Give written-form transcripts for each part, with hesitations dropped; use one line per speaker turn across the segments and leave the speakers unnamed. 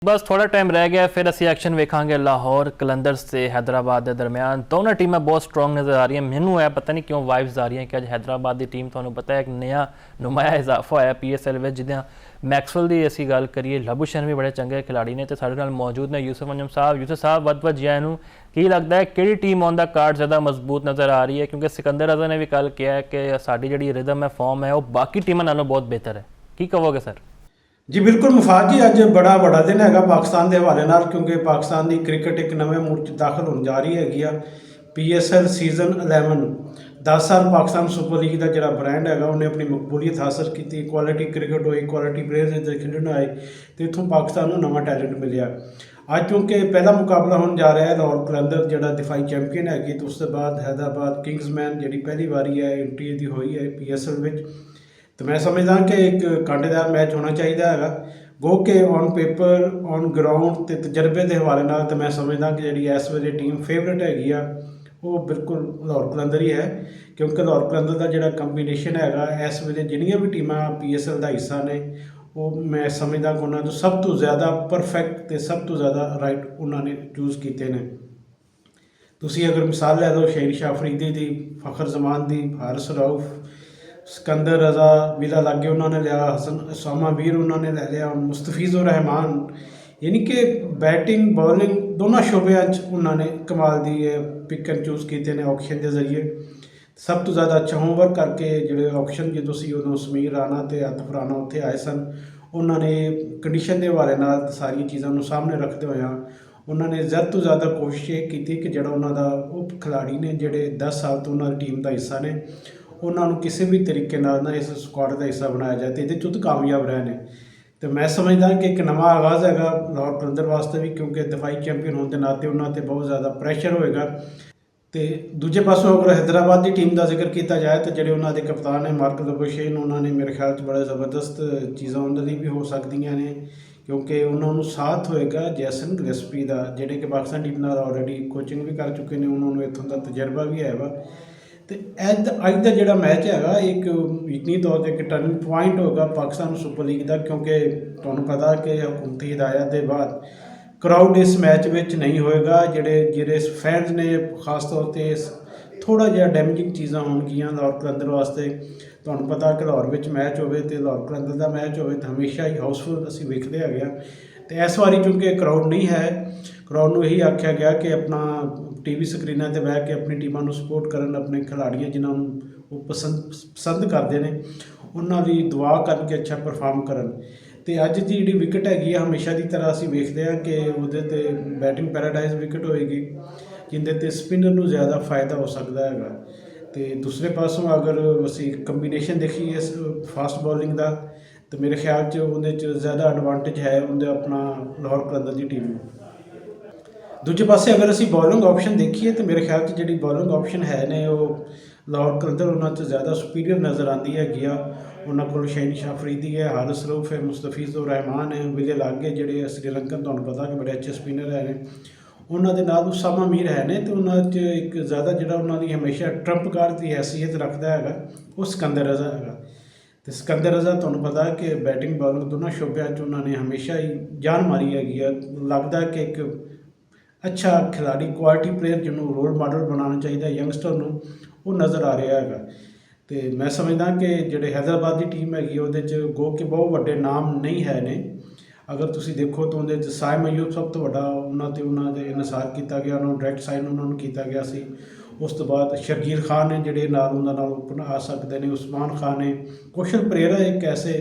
बस थोड़ा टाइम रह गया फिर ਅਸੀਂ ਐਕਸ਼ਨ ਵੇਖਾਂਗੇ ਲਾਹੌਰ ਕਲੰਦਰਸ ਤੇ ਹੈਦਰਾਬਾਦ ਦੇ ਦਰਮਿਆਨ। ਦੋਨੋਂ ਟੀਮਾਂ ਬਹੁਤ ਸਟਰੋਂਗ ਨਜ਼ਰ ਆ ਰਹੀਆਂ। ਮੈਨੂੰ ਇਹ ਪਤਾ ਨਹੀਂ ਕਿਉਂ ਵਾਈਬਸ ਆ ਰਹੀਆਂ ਕਿ ਅੱਜ ਹੈਦਰਾਬਾਦ ਦੀ ਟੀਮ ਤੁਹਾਨੂੰ ਪਤਾ ਹੈ ਇੱਕ ਨया ਨੁਮਾਇਆ ਇਜ਼ਾਫਾ ਹੋਇਆ PSL ਵਿੱਚ। ਜਿੱਦਾਂ ਮੈਕਸਵੈਲ ਦੀ ਅਸੀਂ ਗੱਲ ਕਰੀਏ, ਲਬੂਸ਼ੈਨ ਵੀ ਬੜੇ ਚੰਗੇ ਖਿਡਾਰੀ ਨੇ ਤੇ ਸਾਡੇ ਨਾਲ ਮੌਜੂਦ ਨੇ ਯੂਸਫ ਅੰਜਮ ਸਾਹਿਬ। ਯੂਸਫ ਸਾਹਿਬ ਵੱਧ ਜਿਆ ਨੂੰ ਕੀ ਲੱਗਦਾ ਹੈ ਕਿਹੜੀ ਟੀਮ ਔਨ ਦਾ ਕਾਰਡ ਜ਼ਿਆਦਾ ਮਜ਼ਬੂਤ ਨਜ਼ਰ ਆ ਰਹੀ ਹੈ? ਕਿਉਂਕਿ ਸਿਕੰਦਰ ਰਜ਼ਾ ਨੇ ਵੀ ਕੱਲ੍ਹ ਕਿਹਾ ਹੈ ਕਿ ਸਾਡੀ ਜਿਹੜੀ ਰਿਦਮ ਹੈ, ਫਾਰਮ ਹੈ, ਉਹ ਬਾਕੀ ਟੀਮਾਂ ਨਾਲੋਂ ਬਹੁਤ ਬਿਹਤਰ ਹੈ। ਕੀ ਕਹੋਗੇ ਸਰ?
जी बिल्कुल मुफाद जी, अज बड़ा दिन है पाकिस्तान के हवाले नाल, क्योंकि पाकिस्तान की क्रिकेट एक नवे मूड च दाखिल होने जा रही हैगी आ। PSL सीजन 11 10 साल पाकिस्तान सुपर लीग का जो ब्रांड है उन्हें अपनी मकबूलीयत हासिल की। क्वालिटी क्रिकेट होई, क्वालिटी प्लेयर खेलने आए तो इतों पाकिस्तान को नवा टैलेंट मिले। अज क्योंकि पहला मुकाबला होने जा रहा है लाहौर कलंदर जो दिफाई चैंपीयन हैगी, तो उसके बाद हैदराबाद किंग्समैन जी पहली बारी है एंट्री की हुई है PSL में। तो मैं समझदा कि एक कांटेदार मैच होना चाहिए है। गो के ऑन पेपर ऑन ग्राउंड तो तजर्बे के हवाले नाल तो मैं समझदा कि जी इस वे टीम फेवरेट हैगी आ वो बिल्कुल लाहौर कलंदर ही है, क्योंकि लाहौर कलंदर का जो कंबीनेशन है इस वे जिन्नियां भी टीमां PSL का हिस्सा ने वो मैं समझदा कि उन्होंने सब तो ज़्यादा परफेक्ट तो सब तो ज़्यादा राइट उन्होंने चूज़ किए हैं। तुसी अगर मिसाल लै लो शहनशाह अफरीदी की, फखर जमान की, हारिस रऊफ, सिकंदर रज़ा विला लागे उन्होंने लिया, हसन उसामा वीर उन्होंने ले लिया, मुस्तफिजुर रहमान, यानी कि बैटिंग बॉलिंग दोनों शोबे उन्होंने कमाल दी पिक एंड चूज़ किए हैं ऑप्शन के जरिए। सब तो ज़्यादा अच्छा होमवर्क करके जो ऑप्शन जो उदों समीर राणा तो आतिफ राणा उत्थे आए सन, उन्होंने कंडीशन के हवाले नाल सारी चीज़ों सामने रखते हुए उन्होंने ज़्यादा तो ज़्यादा कोशिश ये की कि जो उन्होंने उप खिलाड़ी ने जोड़े 10 साल तो उन्होंने टीम का हिस्सा ने उन्होंने किसी भी तरीके नाल ना इस स्क्वाड का हिस्सा बनाया जाए तो ये तो कामयाब रहे हैं। तो मैं समझदा कि एक नवा आगाज़ है लाहौर कलंदर वास्ते भी, क्योंकि दिफाई चैंपीयन होने के नाते उन्होंने बहुत ज़्यादा प्रैशर होएगा। तो दूजे पासों अगर हैदराबाद की टीम का जिक्र किया जाए तो जो उन्होंने कप्तान है मार्क लबूशेन, उन्होंने मेरे ख्याल से बड़ा ज़बरदस्त चीज़ा उन्होंने भी हो सकदियां ने, क्योंकि उन्होंने साथ होएगा जैसन गिलस्पी का जोड़े कि पाकिस्तान टीम नाल ऑलरेडी कोचिंग भी कर चुके हैं, उन्होंने इतों का तजर्बा भी है वा। तो अज का जोड़ा मैच है एक यकीनी तौर पर एक टर्निंग पॉइंट होगा पाकिस्तान सुपर लीग का, क्योंकि तुहानूं पता कि हुकूमती हिदायत के बाद क्राउड इस मैच में नहीं होएगा। जोड़े फैनस ने खास तौर पर थोड़ा जिहा डैमेजिंग चीज़ां होणगियां लाहौर कलंदर वास्ते। तुहानूं पता कि लाहौर में मैच होवे तो लाहौर कलंदर का मैच होवे तो हमेशा ही हाउसफुल असीं वेखदे हैगे आ। तो इस बारी चूँकि क्राउड नहीं है, क्राउड को यही आख्या गया कि अपना TV स्क्रीनों पर बह के अपनी टीमों को सपोर्ट करन, अपने खिलाड़ियों जिन्होंने वो पसंद करते हैं उन्होंने दुआ करके अच्छा परफॉर्म करन। तो अज की जी विकेट हैगी हमेशा की तरह असीं वेखदे हां कि उहदे ते बैटिंग पैराडाइज विकेट होएगी जिंदे ते स्पिनर को ज़्यादा फायदा हो सकता है। तो दूसरे पासों अगर असीं कंबीनेशन देखिए इस फास्ट बॉलिंग का तो मेरे ख्याल च उहदे च ज़्यादा एडवांटेज है उहदे अपना लाहौर कलंदर की टीम। दूजे पासे अगर असीं बॉलिंग ऑप्शन देखिए तो मेरे ख्याल से जी बॉलिंग ऑप्शन है ने वो लाहौर कलंदर उन्होंने ज़्यादा सुपीरियर नज़र आती हैगी आ। उन्होंने को शहनशाह अफरीदी है, हारिस रऊफ है, मुस्तफिजुर रहमान है, विले लागे जोड़े श्रीलंकन तुहानूं पता कि बड़े अच्छे स्पिनर है। उन्होंने नाल उसामा मीर है ने तो उन्होंने एक ज़्यादा जो उन्होंने हमेशा ट्रंप कार्ड की हैसीयत रखता है वो सिकंदर रज़ा है। तो सिकंदर रज़ा तुहानूं पता कि बैटिंग बॉलिंग दोनों शोबे उन्होंने हमेशा ही जान मारी हैगी। लगता है कि एक अच्छा खिलाड़ी क्वालिटी प्लेयर जिन्होंने रोल मॉडल बनाना चाहिए यंगस्टर को वो नज़र आ रहा है। तो मैं समझदा कि जोड़े हैदराबाद की टीम हैगी उहदे च गो के बहुत वड्डे नाम नहीं है ने। अगर तुसीं देखो तो उहदे च साइम अयूब सब तो वड्डा उन्होंने इनसार किया गया, उन्होंने डायरैक्ट साइन उन्होंने किया गया सी। उस तो बाद शर्गील खान ने जोड़े नाल उन्हां नाल ओपन आ सकते हैं, उस्मान खान ने कौशल परेरा एक ऐसे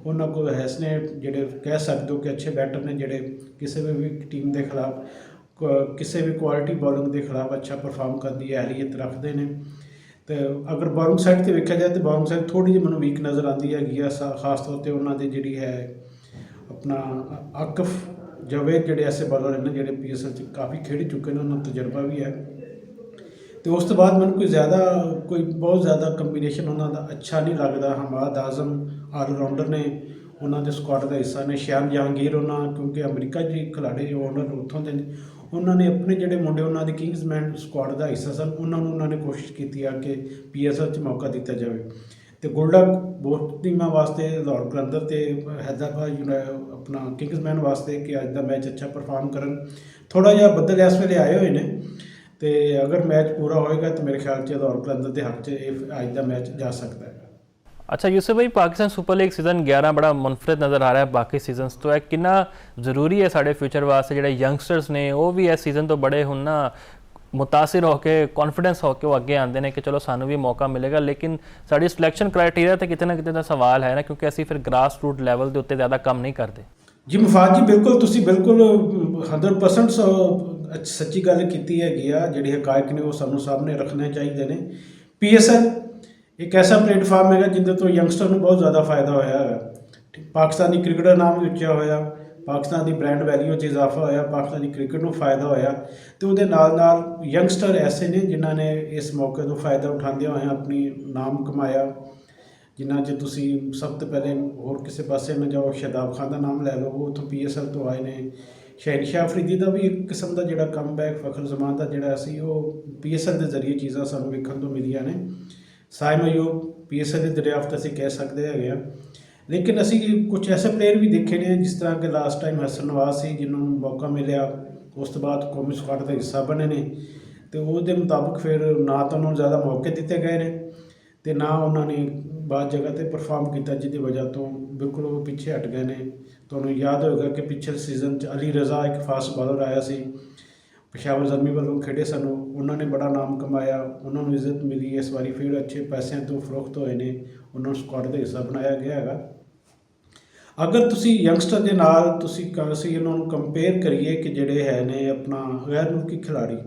उन्होंने को हैस ने जोड़े कह सकते हो कि अच्छे बैटर ने जोड़े किसी भी टीम के खिलाफ किसी भी क्वालिटी बॉलिंग के खिलाफ अच्छा परफॉर्म करने की अहलियत रखते हैं। तो अगर बॉलिंग साइड से वेख्या जाए तो बॉलिंग साइड थोड़ी जी मैं वीक नज़र आती हैगी खास तौर पर उन्होंने जी है अपना आकफ जावेद जोड़े ऐसे बॉलर हैं जोड़े PSL काफ़ी खेल चुके हैं, उन्होंने तजर्बा भी है। तो उस तो बाद मैं कोई बहुत ज़्यादा कंबीनेशन उन्होंने अच्छा नहीं लगता। हमाद आजम ऑलराउंडर ने उन्होंने स्क्वाड का हिस्सा ने, श्याम जहांगीर उन्होंने क्योंकि अमरीका जी खिलाड़ी ओनर उत्थों के उन्होंने अपने जोड़े मुंडे उन्होंने किंग्समैन स्क्वाड का हिस्सा सन उन्होंने कोशिश की कि PSL मौका दिता जाए। ਤੇ ਗੁੱਡ ਲੱਕ ਬਹੁਤ ਟੀਮਾਂ ਵਾਸਤੇ, ਲਾਹੌਰ ਕਲੰਦਰ ਤੇ ਹੈਦਰਾਬਾਦ ਆਪਣਾ ਕਿੰਗਸਮੈਨ ਵਾਸਤੇ ਕਿ ਅੱਜ ਦਾ ਮੈਚ ਅੱਛਾ ਪਰਫਾਰਮ ਕਰਨ। ਥੋੜ੍ਹਾ ਜਿਹਾ ਬੱਦਲ ਇਸ ਵੇਲੇ ਆਏ ਹੋਏ ਨੇ ਤੇ ਅਗਰ ਮੈਚ ਪੂਰਾ ਹੋਏਗਾ ਤਾਂ ਮੇਰੇ ਖਿਆਲ 'ਚ ਲਾਹੌਰ ਕਲੰਦਰ ਦੇ ਹੱਕ 'ਚ ਇਹ ਅੱਜ ਦਾ ਮੈਚ ਜਾ ਸਕਦਾ ਹੈ।
ਅੱਛਾ ਯੂਸਫ ਭਾਈ, ਪਾਕਿਸਤਾਨ ਸੁਪਰ ਲੀਗ ਸੀਜ਼ਨ 11 ਬੜਾ ਮੁਨਫਰਦ ਨਜ਼ਰ ਆ ਰਿਹਾ ਬਾਕੀ ਸੀਜ਼ਨਸ ਤੋਂ। ਇਹ ਕਿੰਨਾ ਜ਼ਰੂਰੀ ਹੈ ਸਾਡੇ ਫਿਊਚਰ ਵਾਸਤੇ? ਜਿਹੜੇ ਯੰਗਸਟਰਸ ਨੇ ਉਹ ਵੀ ਇਸ ਸੀਜ਼ਨ ਤੋਂ ਬੜੇ ਹੁਣ ਨਾ ਮੁਤਾਸਿਰ ਹੋ ਕੇ, ਕੌਨਫੀਡੈਂਸ ਹੋ ਕੇ ਉਹ ਅੱਗੇ ਆਉਂਦੇ ਨੇ ਕਿ ਚਲੋ ਸਾਨੂੰ ਵੀ ਮੌਕਾ ਮਿਲੇਗਾ। ਲੇਕਿਨ ਸਾਡੀ ਸਿਲੈਕਸ਼ਨ ਕ੍ਰਾਈਟੇਰੀਆ ਤੇ ਕਿਤੇ ਨਾ ਕਿਤੇ ਦਾ ਸਵਾਲ ਹੈ ਨਾ, ਕਿਉਂਕਿ ਅਸੀਂ ਫਿਰ ਗ੍ਰਾਸ ਰੂਟ ਲੈਵਲ ਦੇ ਉੱਤੇ ਜ਼ਿਆਦਾ ਕੰਮ ਨਹੀਂ ਕਰਦੇ।
ਜੀ ਮੁਫਾਦ ਜੀ, ਬਿਲਕੁਲ ਤੁਸੀਂ ਬਿਲਕੁਲ 100% ਸੱਚੀ ਗੱਲ ਕੀਤੀ ਹੈਗੀ ਆ। ਜਿਹੜੇ ਹਕਾਇਕ ਨੇ ਉਹ ਸਾਨੂੰ ਸਾਹਮਣੇ ਰੱਖਣੇ ਚਾਹੀਦੇ ਨੇ। PSL ਇੱਕ ਐਸਾ ਪਲੇਟਫਾਰਮ ਹੈਗਾ ਜਿਹਦੇ ਤੋਂ ਯੰਗਸਟਰ ਨੂੰ ਬਹੁਤ ਜ਼ਿਆਦਾ ਫਾਇਦਾ ਹੋਇਆ ਹੈ। ਪਾਕਿਸਤਾਨੀ ਕ੍ਰਿਕਟ ਦਾ ਨਾਮ ਵੀ ਉੱਚਾ ਹੋਇਆ, ਪਾਕਿਸਤਾਨ ਦੀ ਬ੍ਰਾਂਡ ਵੈਲਿਊ 'ਚ ਇਜ਼ਾਫਾ ਹੋਇਆ, ਪਾਕਿਸਤਾਨੀ ਕ੍ਰਿਕਟ ਨੂੰ ਫਾਇਦਾ ਹੋਇਆ ਅਤੇ ਉਹਦੇ ਨਾਲ ਨਾਲ ਯੰਗਸਟਰ ਐਸੇ ਨੇ ਜਿਨ੍ਹਾਂ ਨੇ ਇਸ ਮੌਕੇ ਤੋਂ ਫਾਇਦਾ ਉਠਾਉਂਦਿਆਂ ਹੋਇਆਂ ਆਪਣੀ ਨਾਮ ਕਮਾਇਆ। ਜਿਨ੍ਹਾਂ 'ਚ ਤੁਸੀਂ ਸਭ ਤੋਂ ਪਹਿਲੇ ਹੋਰ ਕਿਸੇ ਪਾਸੇ ਨਾ ਜਾਓ, ਸ਼ਾਦਾਬ ਖਾਨ ਦਾ ਨਾਮ ਲੈ ਲਓ, ਉਹ ਉੱਥੋਂ PSL ਤੋਂ ਆਏ ਨੇ। ਸ਼ਹਿਨਸ਼ਾਹ ਅਫਰੀਦੀ ਦਾ ਵੀ ਇੱਕ ਕਿਸਮ ਦਾ ਜਿਹੜਾ ਕਮਬੈਕ, ਫਖਰ ਜ਼ਮਾਨ ਦਾ ਜਿਹੜਾ ਸੀ ਉਹ PSL ਦੇ ਜ਼ਰੀਏ ਚੀਜ਼ਾਂ ਸਾਨੂੰ ਵੇਖਣ ਤੋਂ ਮਿਲੀਆਂ ਨੇ। ਸਾਇਮ ਅਯੂਬ PSL ਦੇ ਦਰਿਆਫਤ ਅਸੀਂ ਕਹਿ ਸਕਦੇ ਹੈਗੇ ਹਾਂ। ਲੇਕਿਨ ਅਸੀਂ ਕੁਝ ਐਸੇ ਪਲੇਅਰ ਵੀ ਦੇਖੇ ਨੇ, ਜਿਸ ਤਰ੍ਹਾਂ ਕਿ ਲਾਸਟ ਟਾਈਮ ਹਸਨ ਨਵਾਜ਼ ਸੀ, ਜਿਹਨੂੰ ਮੌਕਾ ਮਿਲਿਆ, ਉਸ ਤੋਂ ਬਾਅਦ ਕੌਮੀ ਸਕਾਡ ਦਾ ਹਿੱਸਾ ਬਣੇ ਨੇ ਅਤੇ ਉਹਦੇ ਮੁਤਾਬਕ ਫਿਰ ਨਾ ਤਾਂ ਉਹਨਾਂ ਨੂੰ ਜ਼ਿਆਦਾ ਮੌਕੇ ਦਿੱਤੇ ਗਏ ਨੇ ਅਤੇ ਨਾ ਉਹਨਾਂ ਨੇ ਬਾਅਦ ਜਗ੍ਹਾ 'ਤੇ ਪਰਫਾਰਮ ਕੀਤਾ, ਜਿਹਦੀ ਵਜ੍ਹਾ ਤੋਂ ਬਿਲਕੁਲ ਉਹ ਪਿੱਛੇ ਹਟ ਗਏ ਨੇ। ਤੁਹਾਨੂੰ ਯਾਦ ਹੋਏਗਾ ਕਿ ਪਿਛਲੇ ਸੀਜ਼ਨ 'ਚ ਅਲੀ ਰਜ਼ਾ ਇੱਕ ਫਾਸਟ ਬਾਲਰ ਆਇਆ ਸੀ, ਪਸ਼ਾਵਰ ਜ਼ਲਮੀ ਵੱਲੋਂ ਖੇਡੇ ਸਨ, ਉਹਨਾਂ ਨੇ ਬੜਾ ਨਾਮ ਕਮਾਇਆ, ਉਹਨਾਂ ਨੂੰ ਇੱਜ਼ਤ ਮਿਲੀ। ਇਸ ਵਾਰੀ ਫਿਰ ਅੱਛੇ ਪੈਸਿਆਂ ਤੋਂ ਫਰੋਖਤ ਹੋਏ ਨੇ, ਉਹਨਾਂ ਨੂੰ ਸਕਾਡ ਦਾ ਹਿੱਸਾ ਬਣਾਇਆ ਗਿਆ ਹੈਗਾ। ਅਗਰ ਤੁਸੀਂ ਯੰਗਸਟਰ ਦੇ ਨਾਲ ਅਸੀਂ ਇਹਨਾਂ ਨੂੰ ਕੰਪੇਅਰ ਕਰੀਏ ਕਿ ਜਿਹੜੇ ਹੈ ਨੇ ਆਪਣਾ ਗੈਰ ਮੁਲਕੀ ਖਿਲਾੜੀ,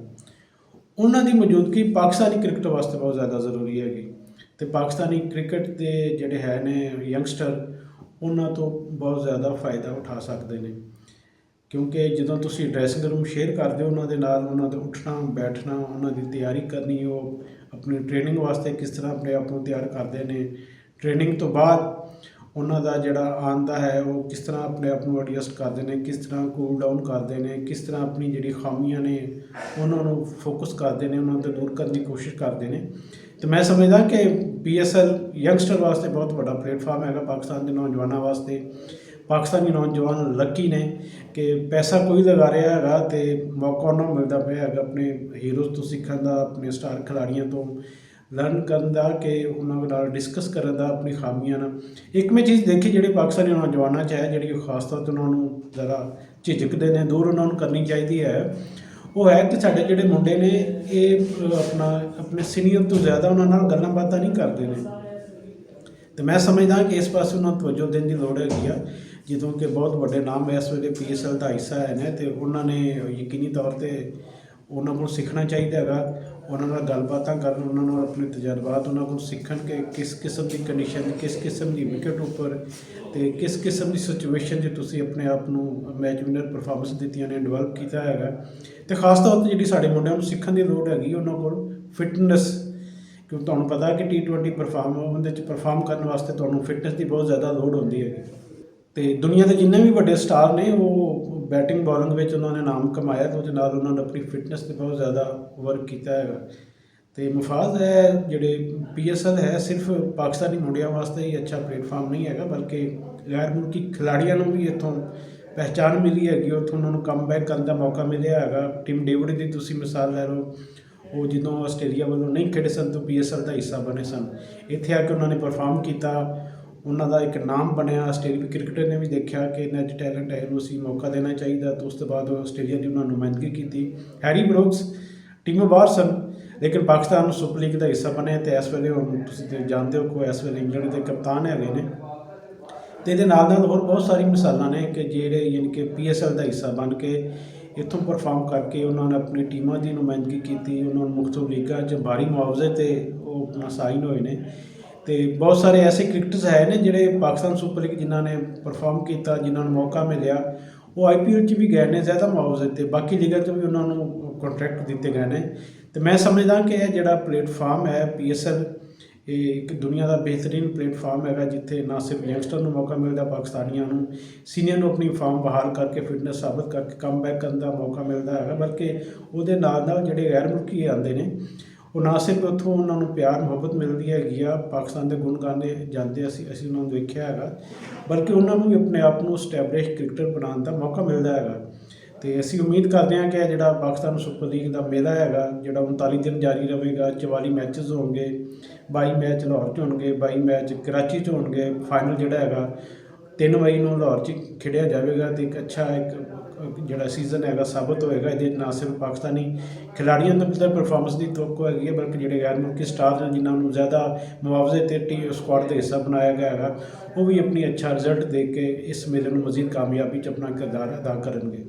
ਉਹਨਾਂ ਦੀ ਮੌਜੂਦਗੀ ਪਾਕਿਸਤਾਨੀ ਕ੍ਰਿਕਟ ਵਾਸਤੇ ਬਹੁਤ ਜ਼ਿਆਦਾ ਜ਼ਰੂਰੀ ਹੈਗੀ ਅਤੇ ਪਾਕਿਸਤਾਨੀ ਕ੍ਰਿਕਟ ਦੇ ਜਿਹੜੇ ਹੈ ਨੇ ਯੰਗਸਟਰ, ਉਹਨਾਂ ਤੋਂ ਬਹੁਤ ਜ਼ਿਆਦਾ ਫਾਇਦਾ ਉਠਾ ਸਕਦੇ ਨੇ। ਕਿਉਂਕਿ ਜਦੋਂ ਤੁਸੀਂ ਡਰੈਸਿੰਗ ਰੂਮ ਸ਼ੇਅਰ ਕਰਦੇ ਹੋ ਉਹਨਾਂ ਦੇ ਨਾਲ, ਉਹਨਾਂ ਦਾ ਉੱਠਣਾ ਬੈਠਣਾ, ਉਹਨਾਂ ਦੀ ਤਿਆਰੀ ਕਰਨੀ, ਉਹ ਆਪਣੀ ਟ੍ਰੇਨਿੰਗ ਵਾਸਤੇ ਕਿਸ ਤਰ੍ਹਾਂ ਆਪਣੇ ਆਪ ਨੂੰ ਤਿਆਰ ਕਰਦੇ ਨੇ, ਟ੍ਰੇਨਿੰਗ ਤੋਂ ਬਾਅਦ ਉਹਨਾਂ ਦਾ ਜਿਹੜਾ ਆਉਂਦਾ ਹੈ ਉਹ ਕਿਸ ਤਰ੍ਹਾਂ ਆਪਣੇ ਆਪ ਨੂੰ ਐਡਜਸਟ ਕਰਦੇ ਨੇ, ਕਿਸ ਤਰ੍ਹਾਂ ਕੂਲ ਡਾਊਨ ਕਰਦੇ ਨੇ, ਕਿਸ ਤਰ੍ਹਾਂ ਆਪਣੀ ਜਿਹੜੀ ਖਾਮੀਆਂ ਨੇ ਉਹਨਾਂ ਨੂੰ ਫੋਕਸ ਕਰਦੇ ਨੇ, ਉਹਨਾਂ ਤੋਂ ਦੂਰ ਕਰਨ ਦੀ ਕੋਸ਼ਿਸ਼ ਕਰਦੇ ਨੇ। ਅਤੇ ਮੈਂ ਸਮਝਦਾ ਕਿ PSL ਯੰਗਸਟਰ ਵਾਸਤੇ ਬਹੁਤ ਵੱਡਾ ਪਲੇਟਫਾਰਮ ਹੈਗਾ, ਪਾਕਿਸਤਾਨ ਦੇ ਨੌਜਵਾਨਾਂ ਵਾਸਤੇ। ਪਾਕਿਸਤਾਨੀ ਨੌਜਵਾਨ ਲੱਕੀ ਨੇ ਕਿ ਪੈਸਾ ਕੋਈ ਲਗਾ ਰਿਹਾ ਹੈਗਾ ਅਤੇ ਮੌਕਾ ਉਹਨਾਂ ਨੂੰ ਮਿਲਦਾ ਪਿਆ ਹੈਗਾ ਆਪਣੇ ਹੀਰੋਜ਼ ਤੋਂ ਸਿੱਖਣ ਦਾ, ਆਪਣੇ ਸਟਾਰ ਖਿਡਾਰੀਆਂ ਤੋਂ ਲਰਨ ਕਰਨ ਦਾ, ਕਿ ਉਹਨਾਂ ਨਾਲ ਡਿਸਕਸ ਕਰਨ ਦਾ ਆਪਣੀ ਖਾਮੀਆਂ ਨਾਲ। ਇੱਕ ਮੈਂ ਚੀਜ਼ ਦੇਖੀ ਜਿਹੜੀ ਪਾਕਿਸਤਾਨੀ ਨੌਜਵਾਨਾਂ 'ਚ ਹੈ, ਜਿਹੜੀ ਖਾਸ ਤੌਰ 'ਤੇ ਉਹਨਾਂ ਨੂੰ ਜ਼ਰਾ ਝਿਜਕਦੇ ਨੇ, ਦੂਰ ਉਹਨਾਂ ਨੂੰ ਕਰਨੀ ਚਾਹੀਦੀ ਹੈ, ਉਹ ਹੈ ਕਿ ਸਾਡੇ ਜਿਹੜੇ ਮੁੰਡੇ ਨੇ ਇਹ ਆਪਣੇ ਸੀਨੀਅਰ ਤੋਂ ਜ਼ਿਆਦਾ ਉਹਨਾਂ ਨਾਲ ਗੱਲਾਂ ਬਾਤਾਂ ਨਹੀਂ ਕਰਦੇ ਨੇ। ਅਤੇ ਮੈਂ ਸਮਝਦਾ ਕਿ ਇਸ ਪਾਸੇ ਉਹਨਾਂ ਨੂੰ ਤਵੱਜੋ ਦੇਣ ਦੀ ਲੋੜ ਹੈਗੀ ਆ। ਜਦੋਂ ਕਿ ਬਹੁਤ ਵੱਡੇ ਨਾਮ ਇਸ ਵੇਲੇ PSL ਦਾ ਹਿੱਸਾ ਹੈ ਨੇ ਅਤੇ ਉਹਨਾਂ ਨੇ ਯਕੀਨੀ ਤੌਰ 'ਤੇ ਉਹਨਾਂ ਕੋਲ ਸਿੱਖਣਾ ਚਾਹੀਦਾ ਹੈਗਾ। ਉਹਨਾਂ ਨਾਲ ਗੱਲਬਾਤਾਂ ਕਰਨ, ਉਹਨਾਂ ਨਾਲ ਆਪਣੇ ਤਜਰਬਾਤ ਉਹਨਾਂ ਕੋਲ ਸਿੱਖਣ ਕਿ ਕਿਸ ਕਿਸਮ ਦੀ ਕੰਡੀਸ਼ਨ, ਕਿਸ ਕਿਸਮ ਦੀ ਵਿਕਟ ਉੱਪਰ ਅਤੇ ਕਿਸ ਕਿਸਮ ਦੀ ਸਿਚੁਏਸ਼ਨ 'ਚ ਤੁਸੀਂ ਆਪਣੇ ਆਪ ਨੂੰ ਮੈਚ ਵਿਨਰ ਪਰਫਾਰਮੈਂਸ ਦਿੱਤੀਆਂ ਨੇ, ਡਿਵੈਲਪ ਕੀਤਾ ਹੈਗਾ। ਅਤੇ ਖਾਸ ਤੌਰ 'ਤੇ ਜਿਹੜੀ ਸਾਡੇ ਮੁੰਡਿਆਂ ਨੂੰ ਸਿੱਖਣ ਦੀ ਲੋੜ ਹੈਗੀ, ਉਹਨਾਂ ਕੋਲ ਫਿਟਨੈਸ, ਕਿਉਂਕਿ ਤੁਹਾਨੂੰ ਪਤਾ ਕਿ T20 ਉਹਦੇ 'ਚ ਪਰਫਾਰਮ ਕਰਨ ਵਾਸਤੇ ਤੁਹਾਨੂੰ ਫਿਟਨੈਸ ਦੀ ਬਹੁਤ ਜ਼ਿਆਦਾ ਲੋੜ ਹੁੰਦੀ ਹੈਗੀ। ਅਤੇ ਦੁਨੀਆ ਦੇ ਜਿੰਨੇ ਵੀ ਵੱਡੇ ਸਟਾਰ ਨੇ ਉਹ ਬੈਟਿੰਗ ਬੋਲਿੰਗ ਵਿੱਚ ਉਹਨਾਂ ਨੇ ਨਾਮ ਕਮਾਇਆ ਅਤੇ ਉਹਦੇ ਨਾਲ ਉਹਨਾਂ ਨੇ ਆਪਣੀ ਫਿਟਨੈਸ 'ਤੇ ਬਹੁਤ ਜ਼ਿਆਦਾ ਵਰਕ ਕੀਤਾ ਹੈਗਾ। ਅਤੇ ਮੁਫਾਜ਼ ਹੈ ਜਿਹੜੇ PSL ਹੈ, ਸਿਰਫ ਪਾਕਿਸਤਾਨੀ ਮੁੰਡਿਆਂ ਵਾਸਤੇ ਹੀ ਅੱਛਾ ਪਲੇਟਫਾਰਮ ਨਹੀਂ ਹੈਗਾ, ਬਲਕਿ ਗੈਰ ਮੁਲਕੀ ਖਿਲਾੜੀਆਂ ਨੂੰ ਵੀ ਇੱਥੋਂ ਪਹਿਚਾਣ ਮਿਲੀ ਹੈਗੀ, ਉੱਥੋਂ ਉਹਨਾਂ ਨੂੰ ਕਮਬੈਕ ਕਰਨ ਦਾ ਮੌਕਾ ਮਿਲਿਆ ਹੈਗਾ। ਟਿਮ ਡੇਵਿਡ ਦੀ ਤੁਸੀਂ ਮਿਸਾਲ ਲੈ ਲਓ, ਉਹ ਜਦੋਂ ਆਸਟ੍ਰੇਲੀਆ ਵੱਲੋਂ ਨਹੀਂ ਖੇਡੇ ਸਨ ਤਾਂ PSL ਦਾ ਹਿੱਸਾ ਬਣੇ ਸਨ, ਇੱਥੇ ਆ ਕੇ ਉਹਨਾਂ ਨੇ ਪਰਫਾਰਮ ਕੀਤਾ, ਉਹਨਾਂ ਦਾ ਇੱਕ ਨਾਮ ਬਣਿਆ। ਆਸਟ੍ਰੇਲੀਆ ਕ੍ਰਿਕਟਰ ਨੇ ਵੀ ਦੇਖਿਆ ਕਿ ਇਹਨਾਂ 'ਚ ਟੈਲੈਂਟ ਹੈ, ਇਹਨੂੰ ਅਸੀਂ ਮੌਕਾ ਦੇਣਾ ਚਾਹੀਦਾ, ਤਾਂ ਉਸ ਤੋਂ ਬਾਅਦ ਆਸਟ੍ਰੇਲੀਆ ਦੀ ਉਹਨਾਂ ਨੁਮਾਇੰਦਗੀ ਕੀਤੀ। ਹੈਰੀ ਬਰੋਕਸ ਟੀਮੋਂ ਬਾਹਰ ਸਨ, ਲੇਕਿਨ ਪਾਕਿਸਤਾਨ ਨੂੰ ਸੁਪਰ ਲੀਗ ਦਾ ਹਿੱਸਾ ਬਣੇ ਅਤੇ ਇਸ ਵੇਲੇ ਹੁਣ ਤੁਸੀਂ ਜਾਣਦੇ ਹੋ ਕਿ ਇਸ ਵੇਲੇ ਇੰਗਲੈਂਡ ਦੇ ਕਪਤਾਨ ਹੈਗੇ ਨੇ। ਅਤੇ ਇਹਦੇ ਨਾਲ ਨਾਲ ਹੋਰ ਬਹੁਤ ਸਾਰੀ ਮਿਸਾਲਾਂ ਨੇ ਕਿ ਜਿਹੜੇ ਯਾਨੀ ਕਿ PSL ਦਾ ਹਿੱਸਾ ਬਣ ਕੇ ਇੱਥੋਂ ਪਰਫਾਰਮ ਕਰਕੇ ਉਹਨਾਂ ਨੇ ਆਪਣੀ ਟੀਮਾਂ ਦੀ ਨੁਮਾਇੰਦਗੀ ਕੀਤੀ, ਉਹਨਾਂ ਨੂੰ ਮੁਖਤਲਿਫ ਲੀਗਾਂ 'ਚ ਭਾਰੀ ਮੁਆਵਜ਼ੇ 'ਤੇ ਉਹ ਆਪਣਾ ਸਾਈਨ ਹੋਏ ਨੇ। ਅਤੇ ਬਹੁਤ ਸਾਰੇ ਐਸੇ ਕ੍ਰਿਕਟਰਸ ਹੈ ਨੇ ਜਿਹੜੇ ਪਾਕਿਸਤਾਨ ਸੁਪਰ ਲੀਗ ਜਿਨ੍ਹਾਂ ਨੇ ਪਰਫਾਰਮ ਕੀਤਾ, ਜਿਨ੍ਹਾਂ ਨੂੰ ਮੌਕਾ ਮਿਲਿਆ, ਉਹ IPL 'ਚ ਵੀ ਗਏ ਨੇ ਜ਼ਿਆਦਾ ਮੁਆਵਜ਼ੇ 'ਤੇ, ਬਾਕੀ ਲੀਗਾਂ 'ਚ ਵੀ ਉਹਨਾਂ ਨੂੰ ਕੰਟਰੈਕਟ ਦਿੱਤੇ ਗਏ ਨੇ। ਅਤੇ ਮੈਂ ਸਮਝਦਾ ਕਿ ਇਹ ਜਿਹੜਾ ਪਲੇਟਫਾਰਮ ਹੈ PSL, ਇਹ ਇੱਕ ਦੁਨੀਆ ਦਾ ਬਿਹਤਰੀਨ ਪਲੇਟਫਾਰਮ ਹੈਗਾ, ਜਿੱਥੇ ਨਾ ਸਿਰਫ ਯੰਗਸਟਰ ਨੂੰ ਮੌਕਾ ਮਿਲਦਾ, ਪਾਕਿਸਤਾਨੀਆਂ ਨੂੰ, ਸੀਨੀਅਰ ਨੂੰ ਆਪਣੀ ਫਾਰਮ ਬਹਾਲ ਕਰਕੇ ਫਿਟਨੈਸ ਸਾਬਤ ਕਰਕੇ ਕਮਬੈਕ ਕਰਨ ਦਾ ਮੌਕਾ ਮਿਲਦਾ ਹੈਗਾ, ਬਲਕਿ ਉਹਦੇ ਨਾਲ ਨਾਲ ਜਿਹੜੇ ਗੈਰ ਮੁਲਕੀ ਆਉਂਦੇ ਨੇ ਉਹ ਨਾ ਸਿਰਫ ਉੱਥੋਂ ਉਹਨਾਂ ਨੂੰ ਪਿਆਰ ਮੁਹੱਬਤ ਮਿਲਦੀ ਹੈਗੀ ਆ, ਪਾਕਿਸਤਾਨ ਦੇ ਗੁਣ ਗਾਉਂਦੇ ਜਾਂਦੇ ਅਸੀਂ ਉਹਨਾਂ ਨੂੰ ਦੇਖਿਆ ਹੈਗਾ, ਬਲਕਿ ਉਹਨਾਂ ਨੂੰ ਵੀ ਆਪਣੇ ਆਪ ਨੂੰ ਸਟੈਬਲਿਸ਼ ਕ੍ਰਿਕਟਰ ਬਣਾਉਣ ਦਾ ਮੌਕਾ ਮਿਲਦਾ ਹੈਗਾ। ਅਤੇ ਅਸੀਂ ਉਮੀਦ ਕਰਦੇ ਹਾਂ ਕਿ ਇਹ ਜਿਹੜਾ ਪਾਕਿਸਤਾਨ ਸੁਪਰ ਲੀਗ ਦਾ ਮੇਲਾ ਹੈਗਾ, ਜਿਹੜਾ 39 ਦਿਨ ਜਾਰੀ ਰਹੇਗਾ, 44 ਮੈਚਸ ਹੋਣਗੇ, 22 ਮੈਚ ਲਾਹੌਰ 'ਚ ਹੋਣਗੇ, 22 ਮੈਚ ਕਰਾਚੀ 'ਚ ਹੋਣਗੇ, ਫਾਈਨਲ ਜਿਹੜਾ ਹੈਗਾ 3 ਮਈ ਨੂੰ ਲਾਹੌਰ 'ਚ ਖੇਡਿਆ ਜਾਵੇਗਾ। ਅਤੇ ਇੱਕ ਅੱਛਾ ਜਿਹੜਾ ਸੀਜ਼ਨ ਹੈਗਾ ਸਾਬਤ ਹੋਏਗਾ। ਇਹਦੇ ਨਾ ਸਿਰਫ ਪਾਕਿਸਤਾਨੀ ਖਿਡਾਰੀਆਂ ਦੇ ਅੰਦਰ ਪਰਫਾਰਮੈਂਸ ਦੀ ਤੋਕੋ ਹੈਗੀ ਹੈ, ਬਲਕਿ ਜਿਹੜੇ ਗੈਰ ਮੁਲਕੀ ਸਟਾਰ ਨੇ ਜਿਨ੍ਹਾਂ ਨੂੰ ਜ਼ਿਆਦਾ ਮੁਆਵਜ਼ੇ 'ਤੇ ਸਕੁਆਡ ਦਾ ਹਿੱਸਾ ਬਣਾਇਆ ਗਿਆ ਹੈਗਾ, ਉਹ ਵੀ ਆਪਣੀ ਅੱਛਾ ਰਿਜ਼ਲਟ ਦੇ ਕੇ ਇਸ ਮੇਲੇ ਨੂੰ ਮਜ਼ੀਦ ਕਾਮਯਾਬੀ 'ਚ ਆਪਣਾ ਕਿਰਦਾਰ ਅਦਾ ਕਰਨਗੇ।